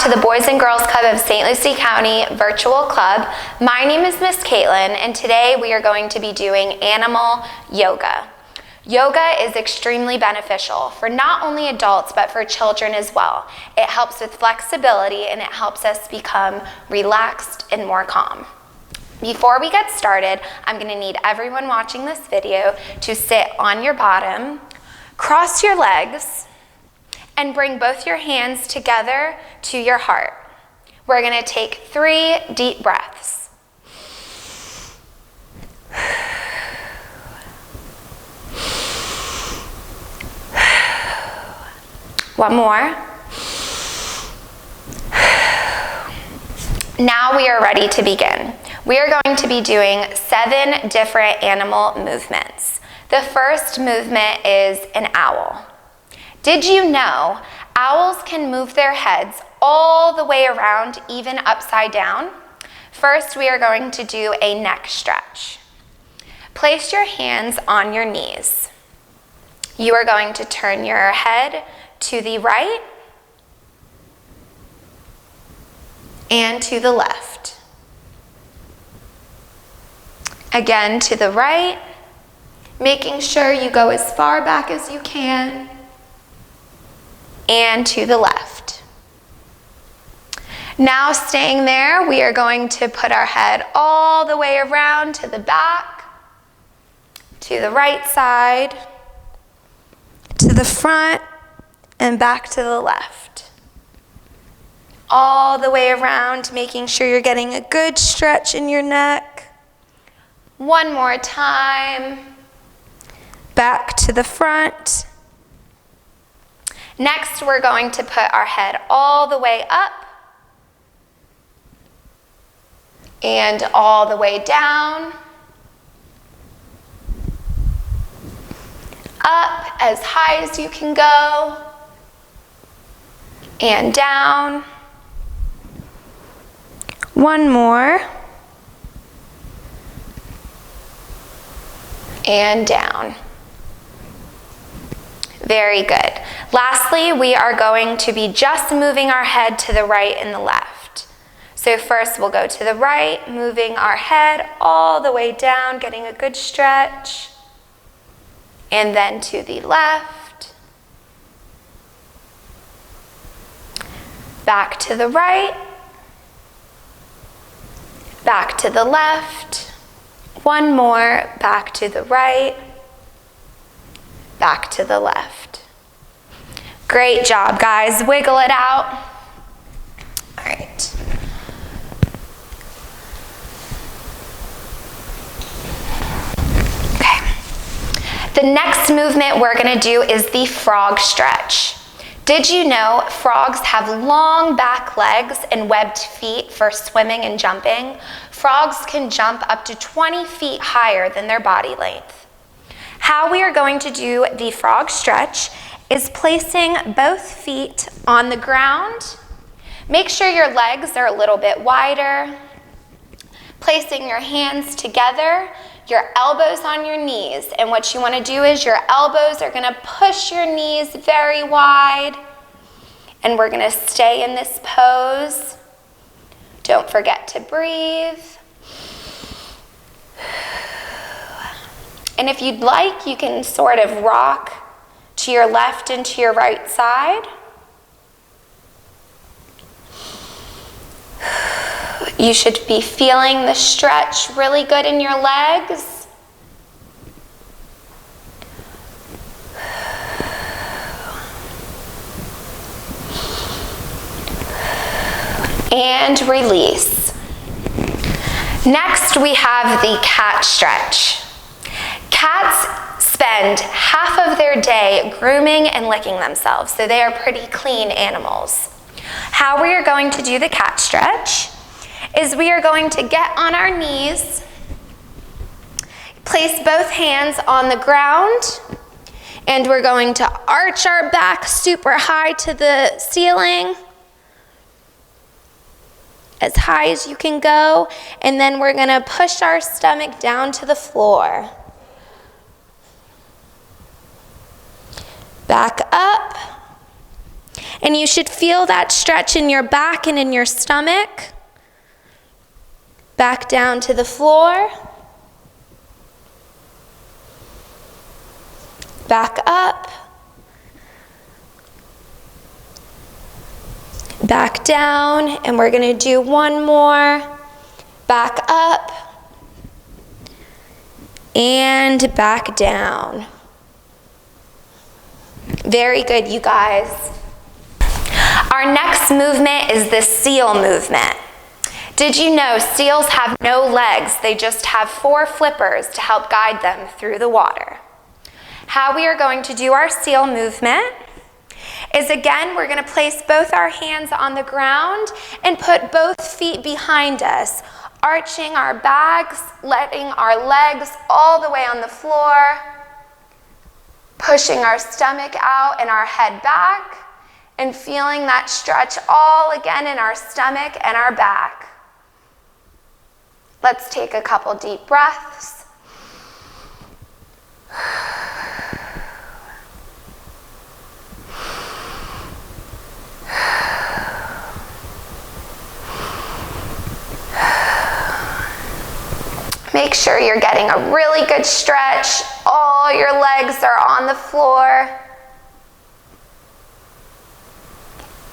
to the Boys and Girls Club of St. Lucie County Virtual Club. My name is Miss Kaitlyn, and today we are going to be doing animal yoga. Yoga is extremely beneficial for not only adults, but for children as well. It helps with flexibility and it helps us become relaxed and more calm. Before we get started, I'm going to need everyone watching this video to sit on your bottom, cross your legs, and bring both your hands together to your heart. We're going to take 3 deep breaths. One more. Now we are ready to begin. We are going to be doing 7 different animal movements. The first movement is an owl. Did you know owls can move their heads all the way around, even upside down? First, we are going to do a neck stretch. Place your hands on your knees. You are going to turn your head to the right and to the left. Again, to the right, making sure you go as far back as you can, and to the left. Now staying there, we are going to put our head all the way around to the back, to the right side, to the front, and back to the left. All the way around, making sure you're getting a good stretch in your neck. One more time. Back to the front. Next, we're going to put our head all the way up and all the way down. Up as high as you can go and down. One more. And down. Very good. Lastly, we are going to be just moving our head to the right and the left. So first we'll go to the right, moving our head all the way down, getting a good stretch. And then to the left. Back to the right. Back to the left. One more, back to the right. Back to the left. Great job, guys. Wiggle it out. All right. Okay. The next movement we're going to do is the frog stretch. Did you know frogs have long back legs and webbed feet for swimming and jumping? Frogs can jump up to 20 feet higher than their body length. How we are going to do the frog stretch is placing both feet on the ground. Make sure your legs are a little bit wider. Placing your hands together, your elbows on your knees. And what you want to do is your elbows are going to push your knees very wide. And we're going to stay in this pose. Don't forget to breathe. And if you'd like, you can sort of rock to your left and to your right side. You should be feeling the stretch really good in your legs. And release. Next, we have the cat stretch. Cats spend half of their day grooming and licking themselves, so they are pretty clean animals. How we are going to do the cat stretch is we are going to get on our knees, place both hands on the ground, and we're going to arch our back super high to the ceiling, as high as you can go, and then we're going to push our stomach down to the floor. Back up, And you should feel that stretch in your back and in your stomach. Back down to the floor. Back up. Back down, and we're going to do one more. Back up. And back down. Very good, you guys. Our next movement is the seal movement. Did you know seals have no legs? They just have 4 flippers to help guide them through the water. How we are going to do our seal movement is, again, we're going to place both our hands on the ground and put both feet behind us, arching our backs, letting our legs all the way on the floor, pushing our stomach out and our head back, and feeling that stretch all again in our stomach and our back. Let's take a couple deep breaths. Make sure you're getting a really good stretch. All your legs are on the floor.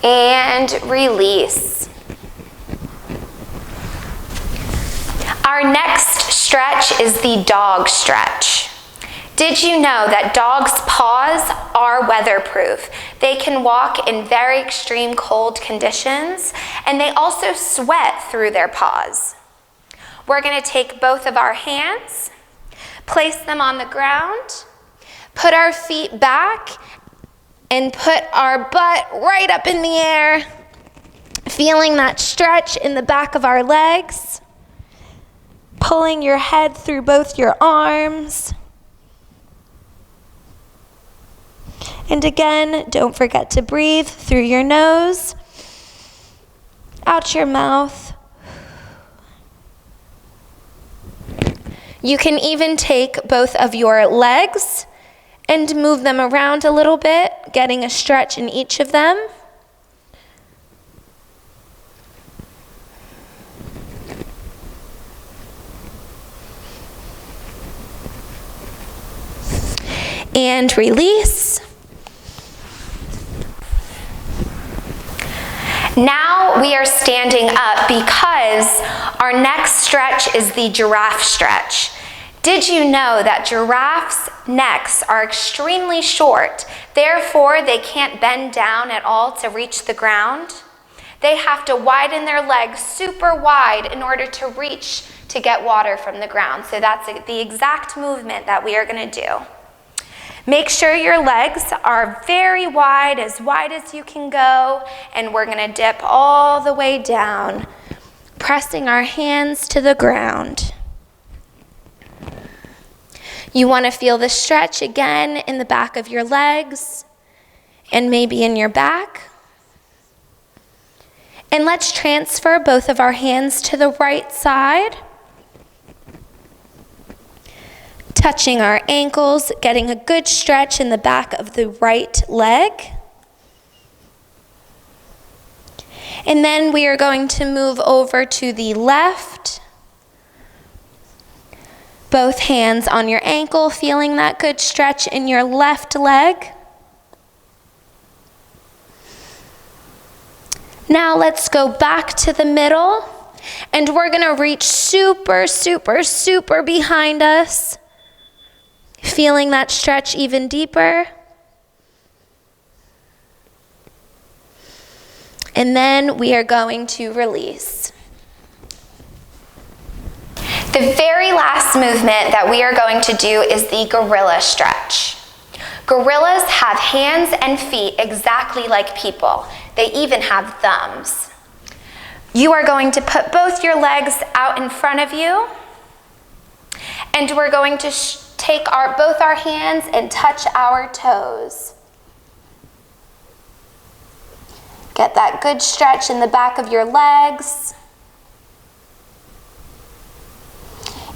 And release. Our next stretch is the dog stretch. Did you know that dogs' paws are weatherproof? They can walk in very extreme cold conditions, and they also sweat through their paws. We're going to take both of our hands, place them on the ground, put our feet back, and put our butt right up in the air, feeling that stretch in the back of our legs, pulling your head through both your arms. And again, don't forget to breathe through your nose, out your mouth. You can even take both of your legs and move them around a little bit, getting a stretch in each of them. And release. Now we are standing up because our next stretch is the giraffe stretch. Did you know that giraffes' necks are extremely short, therefore they can't bend down at all to reach the ground? They have to widen their legs super wide in order to reach to get water from the ground. So that's the exact movement that we are going to do. Make sure your legs are very wide as you can go, and we're going to dip all the way down, pressing our hands to the ground. You want to feel the stretch again in the back of your legs and maybe in your back. And let's transfer both of our hands to the right side, touching our ankles, getting a good stretch in the back of the right leg. And then we are going to move over to the left. Both hands on your ankle, feeling that good stretch in your left leg. Now let's go back to the middle, and we're gonna reach super, super, super behind us, feeling that stretch even deeper. And then we are going to release. The very last movement that we are going to do is the gorilla stretch. Gorillas have hands and feet exactly like people. They even have thumbs. You are going to put both your legs out in front of you, and we're going to take both our hands and touch our toes. Get that good stretch in the back of your legs.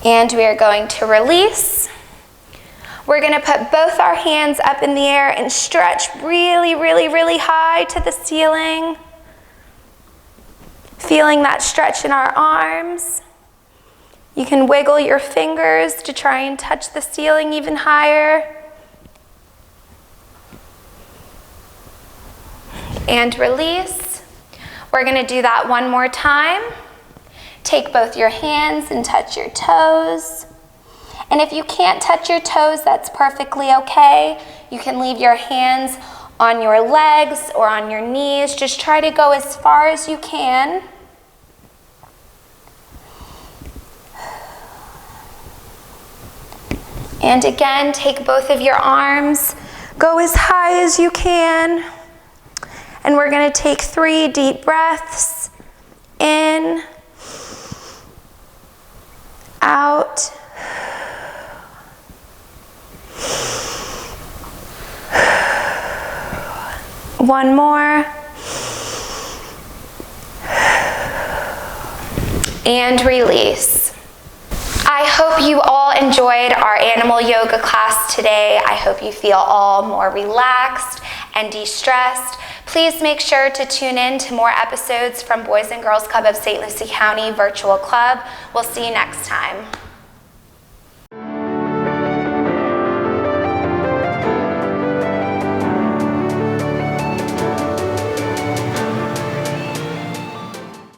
And we are going to release. We're gonna put both our hands up in the air and stretch really, really, really high to the ceiling. Feeling that stretch in our arms. You can wiggle your fingers to try and touch the ceiling even higher. And release. We're gonna do that one more time. Take both your hands and touch your toes. And if you can't touch your toes, that's perfectly okay. You can leave your hands on your legs or on your knees. Just try to go as far as you can. And again, take both of your arms, go as high as you can. And we're gonna take 3 deep breaths. In, out. One more. And release. I hope you all enjoyed our animal yoga class today. I hope you feel all more relaxed and de-stressed. Please make sure to tune in to more episodes from Boys and Girls Club of St. Lucie County Virtual Club. We'll see you next time.